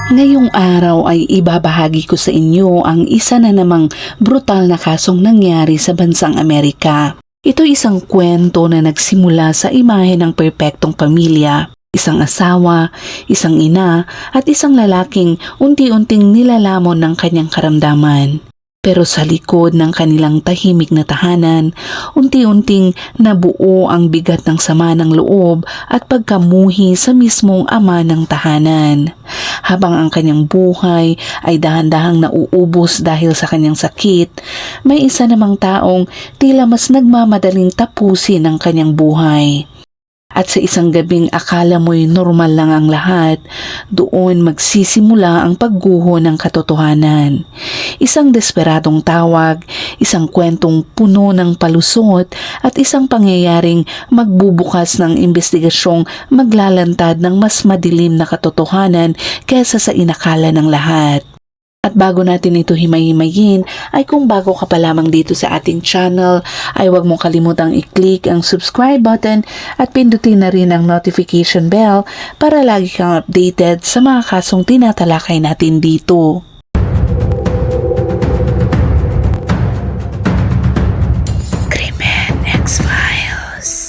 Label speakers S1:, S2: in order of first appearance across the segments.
S1: Ngayong araw ay ibabahagi ko sa inyo ang isa na namang brutal na kasong nangyari sa bansang Amerika. Ito isang kwento na nagsimula sa imahe ng perpektong pamilya. Isang asawa, isang ina at isang lalaking unti-unting nilalamon ng kanyang karamdaman. Pero sa likod ng kanilang tahimik na tahanan, unti-unting nabuo ang bigat ng sama ng loob at pagkamuhi sa mismong ama ng tahanan. Habang ang kanyang buhay ay dahan-dahang nauubos dahil sa kanyang sakit, may isa namang taong tila mas nagmamadaling tapusin ang kanyang buhay. At sa isang gabing akala mo'y normal lang ang lahat, doon magsisimula ang pagguho ng katotohanan. Isang desperadong tawag, isang kwentong puno ng palusot at isang pangyayaring magbubukas ng investigasyong maglalantad ng mas madilim na katotohanan kaysa sa inakala ng lahat. At bago natin ito himay-himayin, ay kung bago ka pa lamang dito sa ating channel, ay huwag mong kalimutang i-click ang subscribe button at pindutin na rin ang notification bell para lagi kang updated sa mga kasong tinatalakay natin dito.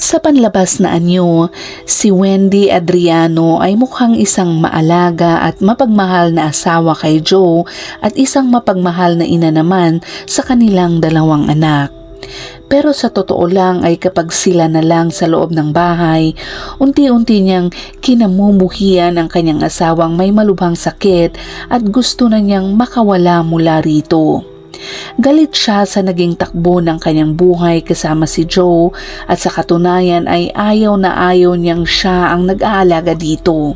S1: Sa panlabas na anyo, si Wendy Adriano ay mukhang isang maalaga at mapagmahal na asawa kay Joe at isang mapagmahal na ina naman sa kanilang dalawang anak. Pero sa totoo lang ay kapag sila na lang sa loob ng bahay, unti-unti niyang kinamumuhian ang kanyang asawang may malubhang sakit at gusto na niyang makawala mula rito. Galit siya sa naging takbo ng kanyang buhay kasama si Joe at sa katunayan ay ayaw na ayaw niyang siya ang nag-aalaga dito.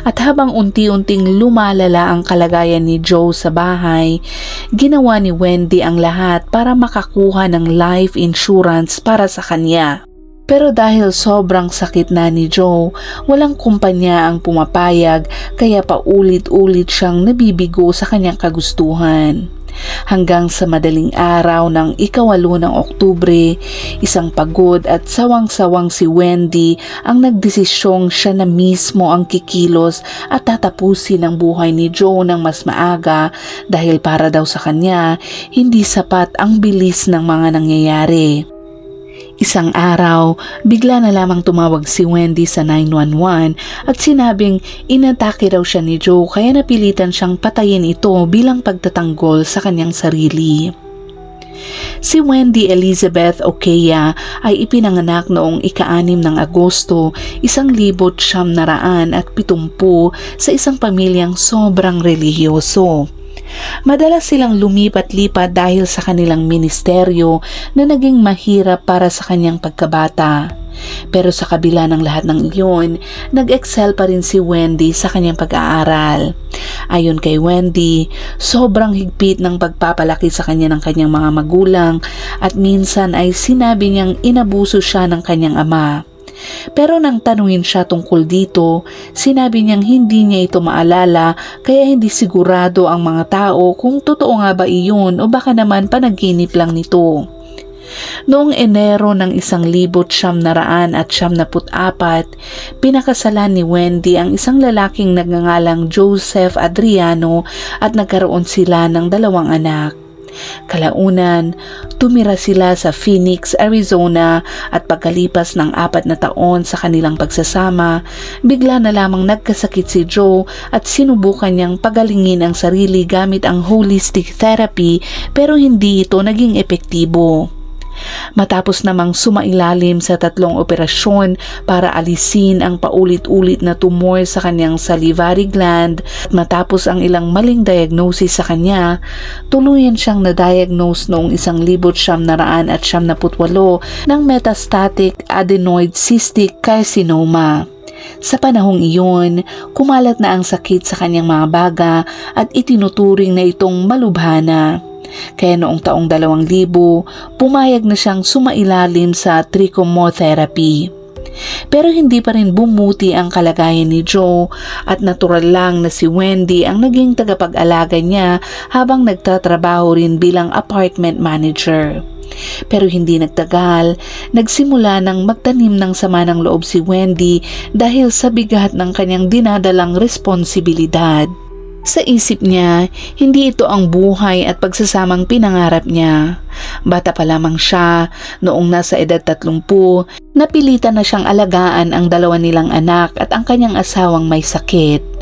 S1: At habang unti-unting lumalala ang kalagayan ni Joe sa bahay, ginawa ni Wendy ang lahat para makakuha ng life insurance para sa kanya. Pero dahil sobrang sakit na ni Joe, walang kumpanya ang pumapayag kaya paulit-ulit siyang nabibigo sa kanyang kagustuhan. Hanggang sa madaling araw ng 8 ng Oktubre, isang pagod at sawang-sawang si Wendy ang nagdesisyong siya na mismo ang kikilos at tatapusin ang buhay ni Joe ng mas maaga dahil para daw sa kanya, hindi sapat ang bilis ng mga nangyayari. Isang araw, bigla na lamang tumawag si Wendy sa 911 at sinabing inatake raw siya ni Joe kaya napilitan siyang patayin ito bilang pagtatanggol sa kanyang sarili. Si Wendy Elizabeth Okea ay ipinanganak noong 6 ng Agosto, 1970 sa isang pamilyang sobrang relihiyoso. Madalas silang lumipat-lipat dahil sa kanilang ministeryo na naging mahirap para sa kanyang pagkabata. Pero sa kabila ng lahat ng iyon, nag-excel pa rin si Wendy sa kanyang pag-aaral. Ayon kay Wendy, sobrang higpit ng pagpapalaki sa kanya ng kanyang mga magulang at minsan ay sinabi niyang inabuso siya ng kanyang ama. Pero nang tanungin siya tungkol dito, sinabi niyang hindi niya ito maalala kaya hindi sigurado ang mga tao kung totoo nga ba iyon o baka naman panaginip lang nito. Noong Enero ng 1974, pinakasalan ni Wendy ang isang lalaking nagngangalang Joseph Adriano at nagkaroon sila ng 2 anak. Kalaunan, tumira sila sa Phoenix, Arizona at pagkalipas ng 4 na taon sa kanilang pagsasama, bigla na lamang nagkasakit si Joe at sinubukan niyang pagalingin ang sarili gamit ang holistic therapy pero hindi ito naging epektibo. Matapos namang sumailalim sa 3 operasyon para alisin ang paulit-ulit na tumor sa kanyang salivary gland at matapos ang ilang maling diagnosis sa kanya, tuluyan siyang na-diagnose noong 1978 ng metastatic adenoid cystic carcinoma. Sa panahong iyon, kumalat na ang sakit sa kanyang mga baga at itinuturing na itong malubhana. Kaya noong taong 2000, pumayag na siyang sumailalim sa trichomotherapy. Pero hindi pa rin bumuti ang kalagayan ni Joe at natural lang na si Wendy ang naging tagapag-alaga niya habang nagtatrabaho rin bilang apartment manager. Pero hindi nagtagal, nagsimula ng magtanim ng sama ng loob si Wendy dahil sa bigat ng kanyang dinadalang responsibilidad. Sa isip niya, hindi ito ang buhay at pagsasamang pinangarap niya. Bata pa lamang siya, noong nasa edad 30, napilitan na siyang alagaan ang dalawa nilang anak at ang kanyang asawang may sakit.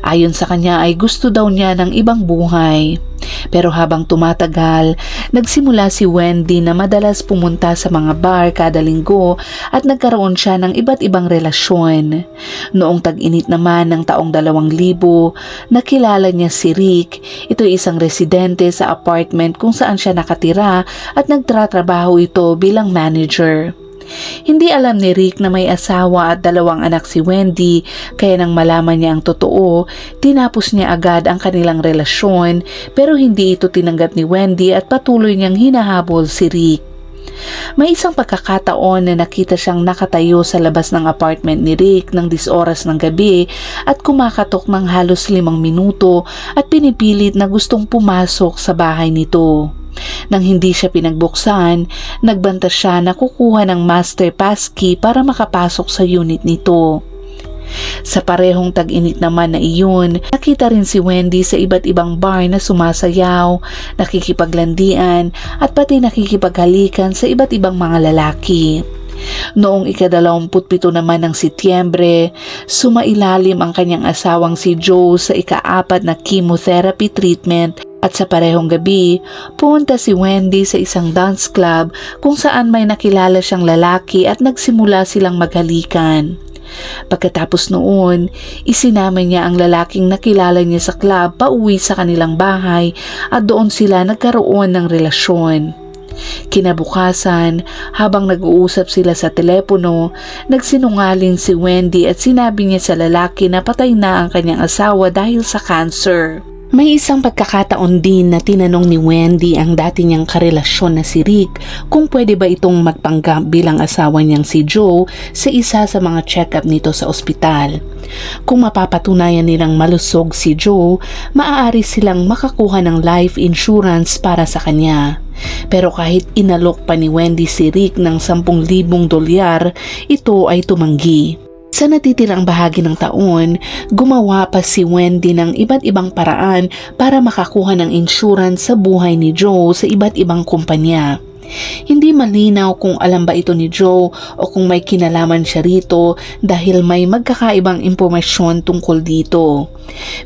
S1: Ayon sa kanya ay gusto daw niya ng ibang buhay. Pero habang tumatagal, nagsimula si Wendy na madalas pumunta sa mga bar kada linggo at nagkaroon siya ng iba't ibang relasyon. Noong tag-init naman ng taong 2000, nakilala niya si Rick. Ito ay isang residente sa apartment kung saan siya nakatira at nagtratrabaho ito bilang manager. Hindi alam ni Rick na may asawa at 2 anak si Wendy, kaya nang malaman niya ang totoo, tinapos niya agad ang kanilang relasyon, pero hindi ito tinanggap ni Wendy at patuloy niyang hinahabol si Rick. May isang pagkakataon na nakita siyang nakatayo sa labas ng apartment ni Rick ng 10 oras ng gabi at kumakatok ng halos 5 minuto at pinipilit na gustong pumasok sa bahay nito. Nang hindi siya pinagbuksan, nagbanta siya na kukuha ng master passkey para makapasok sa unit nito. Sa parehong tag-init naman na iyon, nakita rin si Wendy sa iba't ibang bar na sumasayaw, nakikipaglandian at pati nakikipaghalikan sa iba't ibang mga lalaki. Noong ika-27 naman ng Setyembre, sumailalim ang kanyang asawang si Joe sa ika-4 na chemotherapy treatment at sa parehong gabi, pumunta si Wendy sa isang dance club kung saan may nakilala siyang lalaki at nagsimula silang maghalikan. Pagkatapos noon, isinama niya ang lalaking nakilala niya sa club pauwi sa kanilang bahay at doon sila nagkaroon ng relasyon. Kinabukasan, habang nag-uusap sila sa telepono, nagsinungaling si Wendy at sinabi niya sa lalaki na patay na ang kanyang asawa dahil sa cancer. May isang pagkakataon din na tinanong ni Wendy ang dati niyang karelasyon na si Rick kung pwede ba itong magpanggap bilang asawa niyang si Joe sa isa sa mga check-up nito sa ospital. Kung mapapatunayan nilang malusog si Joe, maaari silang makakuha ng life insurance para sa kanya. Pero kahit inalok pa ni Wendy si Rick ng $10,000, ito ay tumanggi. Sa natitirang bahagi ng taon, gumawa pa si Wendy ng iba't ibang paraan para makakuha ng insurance sa buhay ni Joe sa iba't ibang kumpanya. Hindi malinaw kung alam ba ito ni Joe o kung may kinalaman siya rito dahil may magkakaibang impormasyon tungkol dito.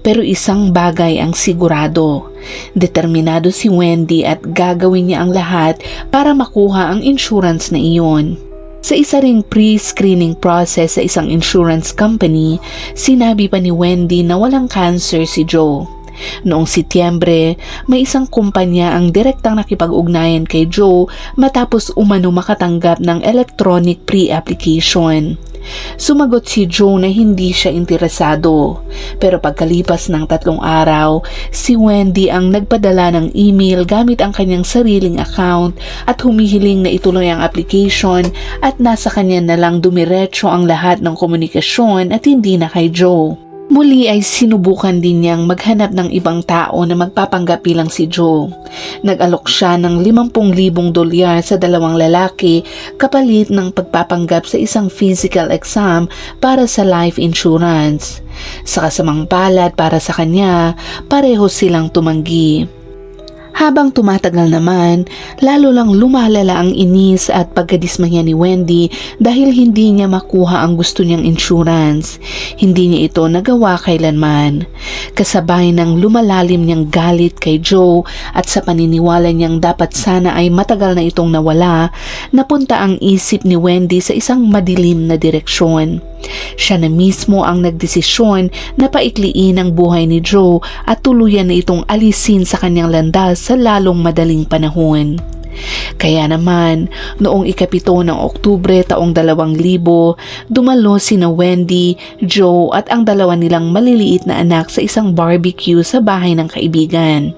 S1: Pero isang bagay ang sigurado, determinado si Wendy at gagawin niya ang lahat para makuha ang insurance na iyon. Sa isa ring pre-screening process sa isang insurance company, sinabi pa ni Wendy na walang cancer si Joe. Noong Setyembre, may isang kumpanya ang direktang nakipag-ugnayan kay Joe matapos umano makatanggap ng electronic pre-application. Sumagot si Joe na hindi siya interesado. Pero pagkalipas ng 3 araw, si Wendy ang nagpadala ng email gamit ang kanyang sariling account at humihiling na ituloy ang application at nasa kanya na lang dumiretso ang lahat ng komunikasyon at hindi na kay Joe. Muli ay sinubukan din niyang maghanap ng ibang tao na magpapanggap bilang si Joe. Nag-alok siya ng $50,000 sa 2 lalaki kapalit ng pagpapanggap sa isang physical exam para sa life insurance. Sa kasamang palad para sa kanya, pareho silang tumanggi. Habang tumatagal naman, lalo lang lumalala ang inis at pagkadismaya ni Wendy dahil hindi niya makuha ang gusto niyang insurance. Hindi niya ito nagawa kailanman. Kasabay ng lumalalim niyang galit kay Joe at sa paniniwala niyang dapat sana ay matagal na itong nawala, napunta ang isip ni Wendy sa isang madilim na direksyon. Siya na mismo ang nagdesisyon na paikliin ang buhay ni Joe at tuluyan na itong alisin sa kanyang landas sa lalong madaling panahon. Kaya naman, noong ika-7 ng Oktubre taong 2000, dumalo sina Wendy, Joe at ang 2 nilang maliliit na anak sa isang barbecue sa bahay ng kaibigan.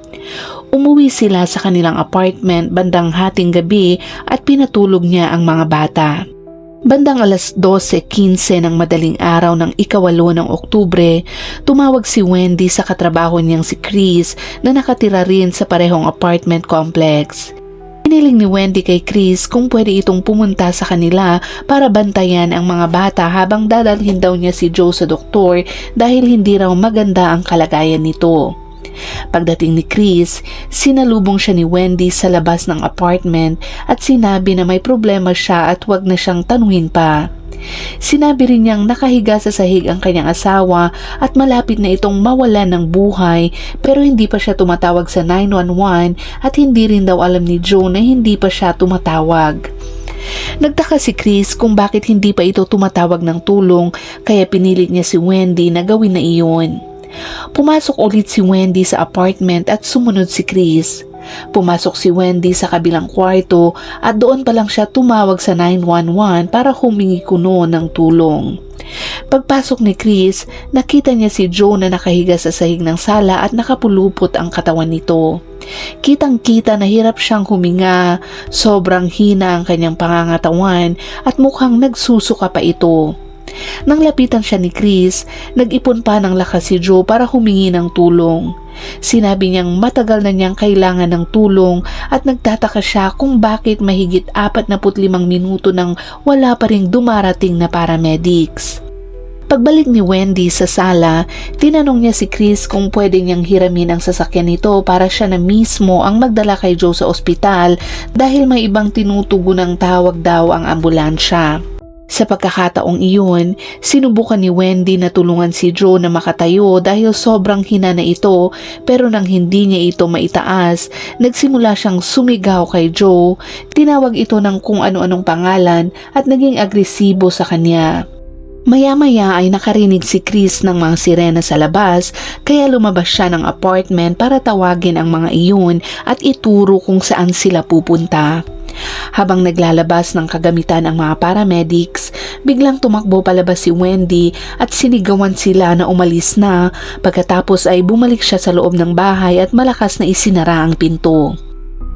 S1: Umuwi sila sa kanilang apartment bandang hating gabi at pinatulog niya ang mga bata. Bandang alas 12:15 ng madaling araw ng ika-8 ng Oktubre, tumawag si Wendy sa katrabaho niyang si Chris na nakatira rin sa parehong apartment complex. Hiniling ni Wendy kay Chris kung pwede itong pumunta sa kanila para bantayan ang mga bata habang dadalhin daw niya si Joe sa doktor dahil hindi raw maganda ang kalagayan nito. Pagdating ni Chris, sinalubong siya ni Wendy sa labas ng apartment at sinabi na may problema siya at huwag na siyang tanungin pa. Sinabi rin niyang nakahiga sa sahig ang kanyang asawa at malapit na itong mawalan ng buhay pero hindi pa siya tumatawag sa 911 at hindi rin daw alam ni Joe na hindi pa siya tumatawag. Nagtaka si Chris kung bakit hindi pa ito tumatawag ng tulong kaya pinilit niya si Wendy na gawin na iyon. Pumasok ulit si Wendy sa apartment at sumunod si Chris. Pumasok si Wendy sa kabilang kwarto at doon pa lang siya tumawag sa 911 para humingi kuno ng tulong. Pagpasok ni Chris, nakita niya si Joe na nakahiga sa sahig ng sala at nakapulupot ang katawan nito. Kitang-kita na hirap siyang huminga, sobrang hina ang kanyang pangangatawan at mukhang nagsusuka pa ito. Nang lapitan siya ni Chris, nag-ipon pa ng lakas si Joe para humingi ng tulong. Sinabi niyang matagal na niyang kailangan ng tulong at nagtataka siya kung bakit mahigit 45 minuto nang wala pa ring dumarating na paramedics. Pagbalik ni Wendy sa sala, tinanong niya si Chris kung pwede niyang hiramin ang sasakyan nito para siya na mismo ang magdala kay Joe sa ospital dahil may ibang tinutugon ng tawag daw ang ambulansya. Sa pagkakataong iyon, sinubukan ni Wendy na tulungan si Joe na makatayo dahil sobrang hina na ito pero nang hindi niya ito maitaas, nagsimula siyang sumigaw kay Joe, tinawag ito ng kung ano-anong pangalan at naging agresibo sa kanya. Maya-maya ay nakarinig si Chris ng mga sirena sa labas kaya lumabas siya ng apartment para tawagin ang mga iyon at ituro kung saan sila pupunta. Habang naglalabas ng kagamitan ang mga paramedics, biglang tumakbo palabas si Wendy at sinigawan sila na umalis na, pagkatapos ay bumalik siya sa loob ng bahay at malakas na isinara ang pinto.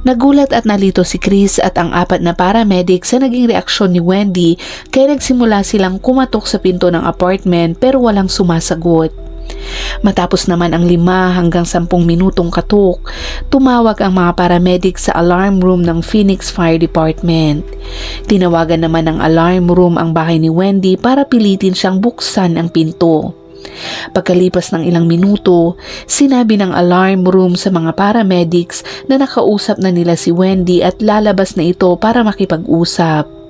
S1: Nagulat at nalito si Chris at ang 4 na paramedics sa naging reaksyon ni Wendy kaya nagsimula silang kumatok sa pinto ng apartment pero walang sumasagot. Matapos naman ang 5 hanggang 10 minutong katok, tumawag ang mga paramedics sa alarm room ng Phoenix Fire Department. Tinawagan naman ng alarm room ang bahay ni Wendy para pilitin siyang buksan ang pinto. Pagkalipas ng ilang minuto, sinabi ng alarm room sa mga paramedics na nakausap na nila si Wendy at lalabas na ito para makipag-usap.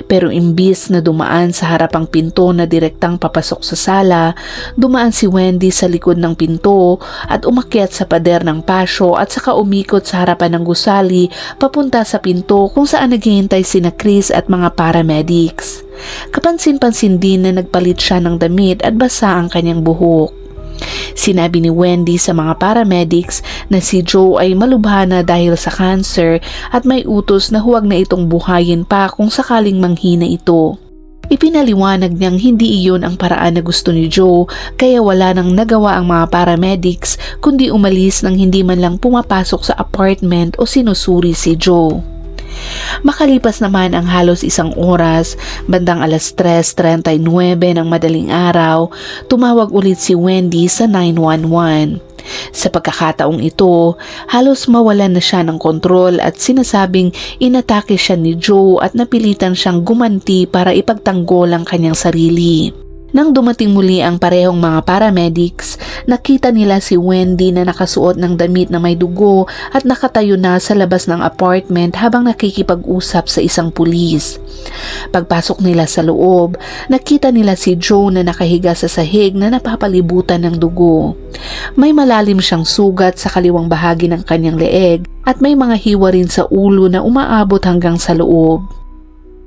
S1: Pero imbis na dumaan sa harapang pinto na direktang papasok sa sala, dumaan si Wendy sa likod ng pinto at umakyat sa pader ng pasyo at saka umikot sa harapan ng gusali papunta sa pinto kung saan naghihintay sina Chris at mga paramedics. Kapansin-pansin din na nagpalit siya ng damit at basa ang kanyang buhok. Sinabi ni Wendy sa mga paramedics na si Joe ay malubha na dahil sa cancer at may utos na huwag na itong buhayin pa kung sakaling manghina ito. Ipinaliwanag niyang hindi iyon ang paraan na gusto ni Joe kaya wala nang nagawa ang mga paramedics kundi umalis nang hindi man lang pumapasok sa apartment o sinusuri si Joe. Makalipas naman ang halos 1 oras, bandang 3:39 ng madaling araw, tumawag ulit si Wendy sa 911. Sa pagkakataong ito, halos mawalan na siya ng kontrol at sinasabing inatake siya ni Joe at napilitan siyang gumanti para ipagtanggol ang kanyang sarili. Nang dumating muli ang parehong mga paramedics, nakita nila si Wendy na nakasuot ng damit na may dugo at nakatayo na sa labas ng apartment habang nakikipag-usap sa isang pulis. Pagpasok nila sa loob, nakita nila si Joe na nakahiga sa sahig na napapalibutan ng dugo. May malalim siyang sugat sa kaliwang bahagi ng kanyang leeg at may mga hiwa rin sa ulo na umaabot hanggang sa loob.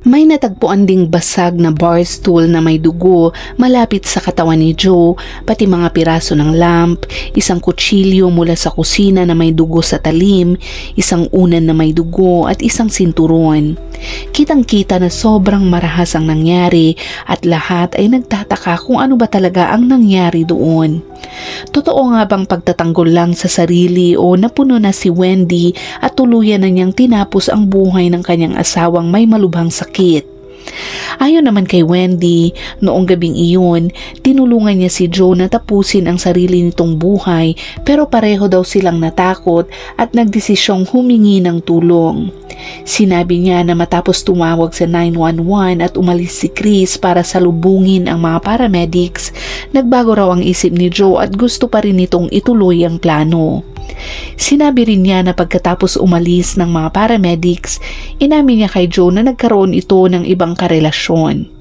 S1: May natagpuan ding basag na bar stool na may dugo malapit sa katawan ni Joe, pati mga piraso ng lamp, isang kutsilyo mula sa kusina na may dugo sa talim, isang unan na may dugo at isang sinturon. Kitang-kita na sobrang marahas ang nangyari at lahat ay nagtataka kung ano ba talaga ang nangyari doon. Totoo nga bang pagtatanggol lang sa sarili o napuno na si Wendy at tuluyan na niyang tinapos ang buhay ng kanyang asawang may malubhang sakit? Ayon naman kay Wendy, noong gabing iyon, tinulungan niya si Joe na tapusin ang sarili nitong buhay pero pareho daw silang natakot at nagdesisyong humingi ng tulong. Sinabi niya na matapos tumawag sa 911 at umalis si Chris para salubungin ang mga paramedics, nagbago raw ang isip ni Joe at gusto pa rin nitong ituloy ang plano. Sinabi rin niya na pagkatapos umalis ng mga paramedics, inamin niya kay Joe na nagkaroon ito ng ibang karelasyon.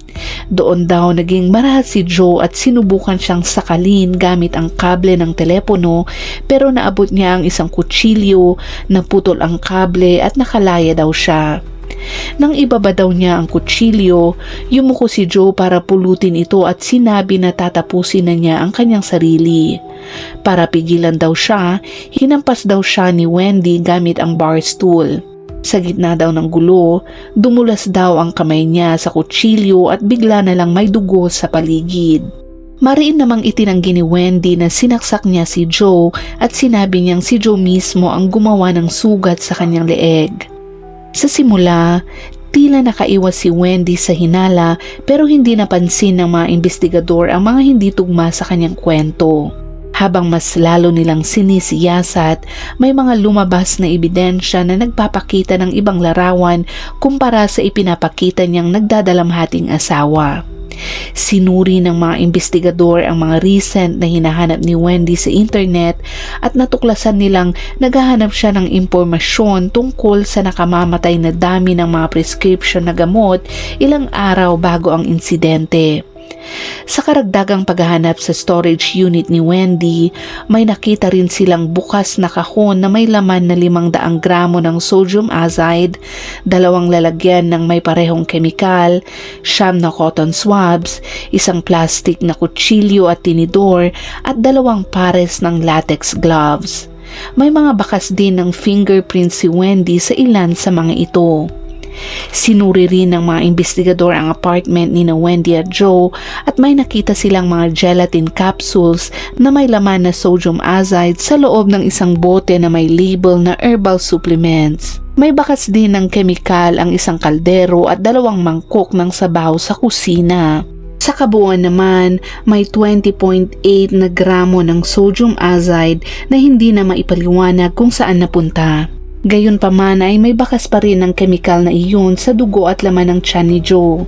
S1: Doon daw naging marahas si Joe at sinubukan siyang sakalin gamit ang kable ng telepono pero naabot niya ang isang kutsilyo, naputol ang kable at nakalaya daw siya. Nang ibaba daw niya ang kutsilyo, yumuko si Joe para pulutin ito at sinabi na tatapusin na niya ang kanyang sarili. Para pigilan daw siya, hinampas daw siya ni Wendy gamit ang bar stool. Sa gitna daw ng gulo, dumulas daw ang kamay niya sa kutsilyo at bigla na lang may dugo sa paligid. Mariin namang itinanggi ni Wendy na sinaksak niya si Joe at sinabi niyang si Joe mismo ang gumawa ng sugat sa kanyang leeg. Sa simula, tila nakaiwas si Wendy sa hinala pero hindi napansin ng mga investigador ang mga hindi tugma sa kanyang kwento. Habang mas lalo nilang sinisiyasat, may mga lumabas na ebidensya na nagpapakita ng ibang larawan kumpara sa ipinapakita niyang nagdadalamhating asawa. Sinuri ng mga investigador ang mga recent na hinahanap ni Wendy sa internet at natuklasan nilang naghahanap siya ng impormasyon tungkol sa nakamamatay na dami ng mga prescription na gamot ilang araw bago ang insidente. Sa karagdagang paghahanap sa storage unit ni Wendy, may nakita rin silang bukas na kahon na may laman na 500 gramo ng sodium azide, 2 lalagyan ng may parehong kemikal, 9 na cotton swabs, 1 plastic na kutsilyo at tinidor at 2 pares ng latex gloves. May mga bakas din ng fingerprint si Wendy sa ilan sa mga ito. Sinuri rin ng mga investigador ang apartment ni na Wendy at Joe at may nakita silang mga gelatin capsules na may laman na sodium azide sa loob ng isang bote na may label na herbal supplements. May bakas din ng kemikal ang isang kaldero at 2 mangkok ng sabaw sa kusina. Sa kabuuan naman, may 20.8 na gramo ng sodium azide na hindi na maipaliwanag kung saan napunta. Gayunpaman ay may bakas pa rin ng kemikal na iyon sa dugo at laman ng tiyan ni Joe.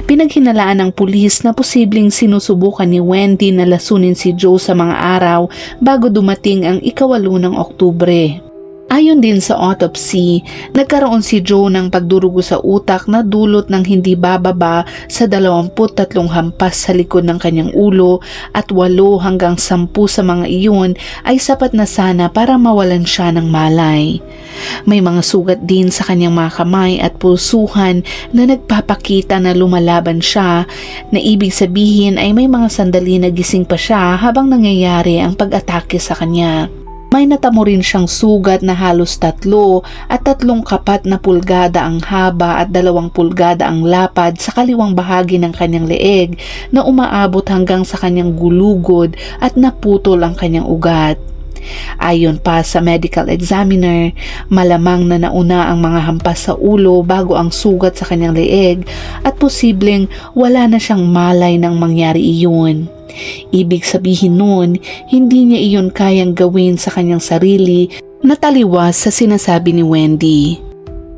S1: Pinaghinalaan ng pulis na posibleng sinusubukan ni Wendy na lasunin si Joe sa mga araw bago dumating ang 8 ng Oktubre. Ayon din sa autopsy, nagkaroon si Joe ng pagdurugo sa utak na dulot ng hindi bababa sa 23 hampas sa likod ng kanyang ulo at 8 hanggang 10 sa mga iyon ay sapat na sana para mawalan siya ng malay. May mga sugat din sa kanyang mga kamay at pulsuhan na nagpapakita na lumalaban siya, na ibig sabihin ay may mga sandali na gising pa siya habang nangyayari ang pag-atake sa kanya. May natamo rin siyang sugat na halos 3 at 3 kapat na pulgada ang haba at 2 pulgada ang lapad sa kaliwang bahagi ng kanyang leeg na umaabot hanggang sa kanyang gulugod at naputol ang kanyang ugat. Ayon pa sa medical examiner, malamang na nauna ang mga hampas sa ulo bago ang sugat sa kanyang leeg at posibleng wala na siyang malay nang mangyari iyon. Ibig sabihin nun, hindi niya iyon kayang gawin sa kanyang sarili na taliwas sa sinasabi ni Wendy.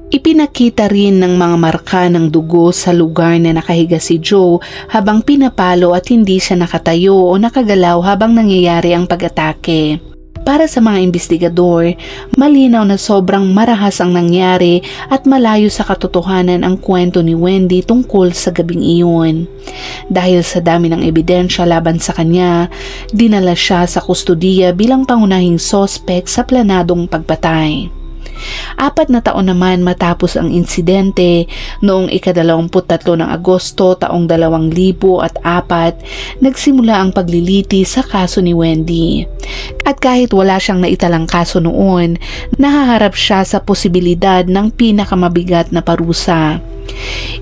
S1: Ipinakita rin ng mga marka ng dugo sa lugar na nakahiga si Joe habang pinapalo at hindi siya nakatayo o nakagalaw habang nangyayari ang pag-atake. Para sa mga investigador, malinaw na sobrang marahas ang nangyari at malayo sa katotohanan ang kwento ni Wendy tungkol sa gabing iyon. Dahil sa dami ng ebidensya laban sa kanya, dinala siya sa kustodiya bilang pangunahing sospek sa planadong pagpatay. 4 na taon naman matapos ang insidente, noong ika-23 ng Agosto taong 2004, nagsimula ang pagliliti sa kaso ni Wendy. At kahit wala siyang naitalang kaso noon, nahaharap siya sa posibilidad ng pinakamabigat na parusa.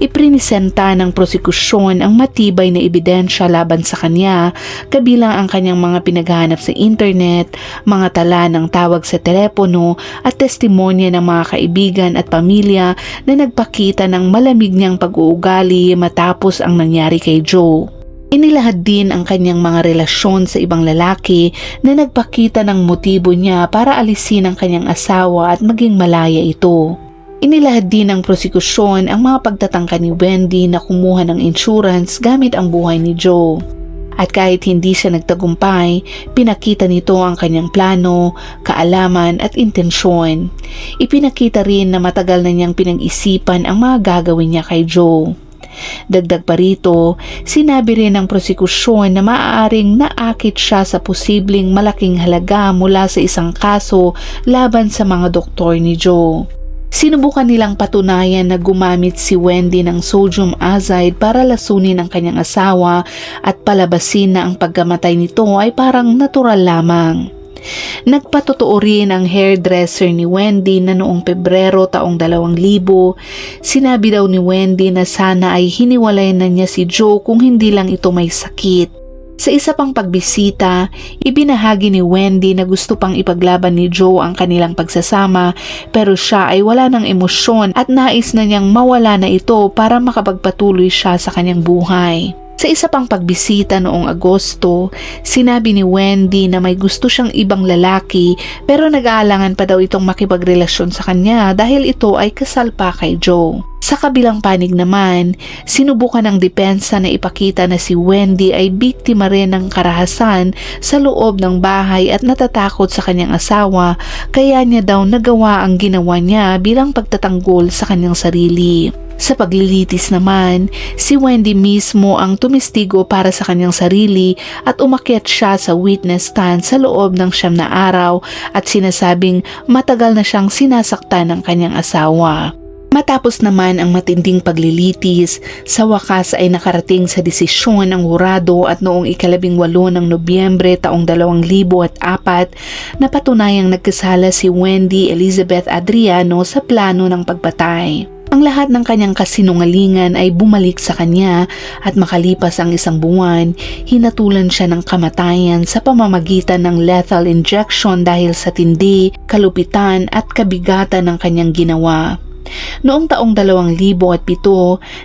S1: Iprinisenta ng prosekusyon ang matibay na ebidensya laban sa kanya, kabilang ang kanyang mga pinaghahanap sa internet, mga tala ng tawag sa telepono at testimonya ng mga kaibigan at pamilya na nagpakita ng malamig niyang pag-uugali matapos ang nangyari kay Joe. Inilahad din ang kanyang mga relasyon sa ibang lalaki na nagpakita ng motibo niya para alisin ang kanyang asawa at maging malaya ito. Inilahad din ng prosekusyon ang mga pagtatangka ni Wendy na kumuha ng insurance gamit ang buhay ni Joe. At kahit hindi siya nagtagumpay, pinakita nito ang kanyang plano, kaalaman at intensyon. Ipinakita rin na matagal na niyang pinag-isipan ang mga gagawin niya kay Joe. Dagdag pa rito, sinabi rin ng prosekusyon na maaaring naakit siya sa posibleng malaking halaga mula sa isang kaso laban sa mga doktor ni Joe. Sinubukan nilang patunayan na gumamit si Wendy ng sodium azide para lasunin ang kanyang asawa at palabasin na ang pagkamatay nito ay parang natural lamang. Nagpatotoo rin ang hairdresser ni Wendy na noong Pebrero taong 2000, sinabi daw ni Wendy na sana ay hiniwalay na niya si Joe kung hindi lang ito may sakit. Sa isa pang pagbisita, ibinahagi ni Wendy na gusto pang ipaglaban ni Joe ang kanilang pagsasama, pero siya ay wala ng emosyon at nais na niyang mawala na ito para makapagpatuloy siya sa kanyang buhay. Sa isa pang pagbisita noong Agosto, sinabi ni Wendy na may gusto siyang ibang lalaki pero nag-aalangan pa daw itong makipagrelasyon sa kanya dahil ito ay kasal pa kay Joe. Sa kabilang panig naman, sinubukan ng depensa na ipakita na si Wendy ay biktima rin ng karahasan sa loob ng bahay at natatakot sa kanyang asawa, kaya niya daw nagawa ang ginawa niya bilang pagtatanggol sa kanyang sarili. Sa paglilitis naman, si Wendy mismo ang tumistigo para sa kanyang sarili at umakyat siya sa witness stand sa loob ng 9 na araw at sinasabing matagal na siyang sinasaktan ng kanyang asawa. Matapos naman ang matinding paglilitis, sa wakas ay nakarating sa desisyon ng hurado at noong 18 ng Nobyembre taong 2004 na patunayang nagkasala si Wendy Elizabeth Adriano sa plano ng pagpatay. Ang lahat ng kanyang kasinungalingan ay bumalik sa kanya at makalipas ang 1 buwan, hinatulan siya ng kamatayan sa pamamagitan ng lethal injection dahil sa tindi, kalupitan at kabigatan ng kanyang ginawa. Noong taong 2007,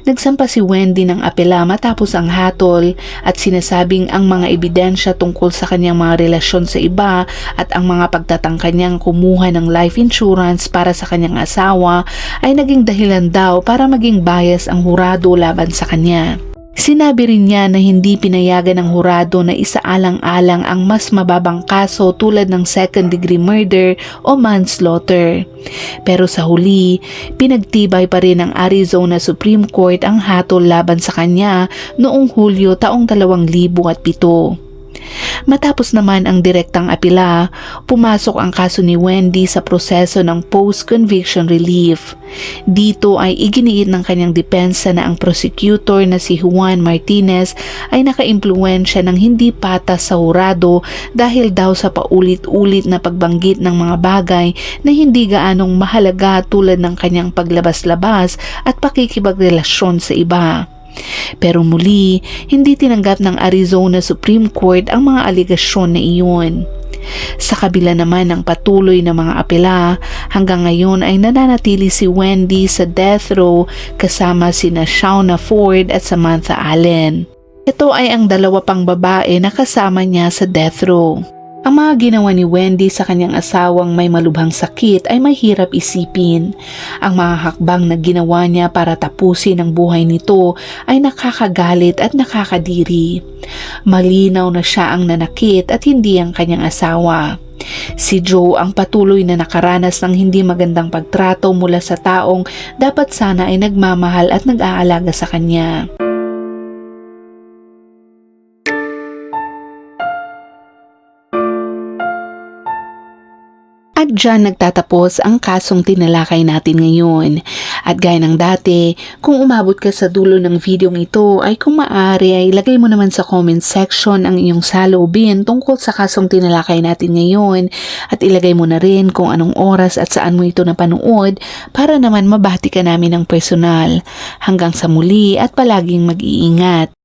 S1: nagsampa si Wendy ng apela matapos ang hatol at sinasabing ang mga ebidensya tungkol sa kanyang mga relasyon sa iba at ang mga pagtatangka niyang kumuha ng life insurance para sa kanyang asawa ay naging dahilan daw para maging bias ang hurado laban sa kanya. Sinabi rin niya na hindi pinayagan ng hurado na isaalang-alang ang mas mababang kaso tulad ng second-degree murder o manslaughter. Pero sa huli, pinagtibay pa rin ng Arizona Supreme Court ang hatol laban sa kanya noong Hulyo taong 2007. Matapos naman ang direktang apela, pumasok ang kaso ni Wendy sa proseso ng post-conviction relief. Dito ay iginiit ng kanyang depensa na ang prosecutor na si Juan Martinez ay nakaimpluwensya ng hindi patas sa hurado dahil daw sa paulit-ulit na pagbanggit ng mga bagay na hindi gaanong mahalaga tulad ng kanyang paglabas-labas at pakikipagrelasyon sa iba. Pero muli, hindi tinanggap ng Arizona Supreme Court ang mga aligasyon na iyon. Sa kabila naman ng patuloy na mga apela, hanggang ngayon ay nananatili si Wendy sa death row kasama sina Shauna Ford at Samantha Allen. Ito ay ang 2 pang babae na kasama niya sa death row. Ang mga ginawa ni Wendy sa kanyang asawang may malubhang sakit ay mahirap isipin. Ang mga hakbang na ginawa niya para tapusin ang buhay nito ay nakakagalit at nakakadiri. Malinaw na siya ang nanakit at hindi ang kanyang asawa. Si Joe ang patuloy na nakaranas ng hindi magandang pagtrato mula sa taong dapat sana ay nagmamahal at nag-aalaga sa kanya. At Diyan nagtatapos ang kasong tinalakay natin ngayon. At gaya ng dati, kung umabot ka sa dulo ng videong ito ay kung maaari ay lagay mo naman sa comment section ang iyong saloobin tungkol sa kasong tinalakay natin ngayon at ilagay mo na rin kung anong oras at saan mo ito napanood para naman mabati ka namin ng personal. Hanggang sa muli at palaging mag-iingat.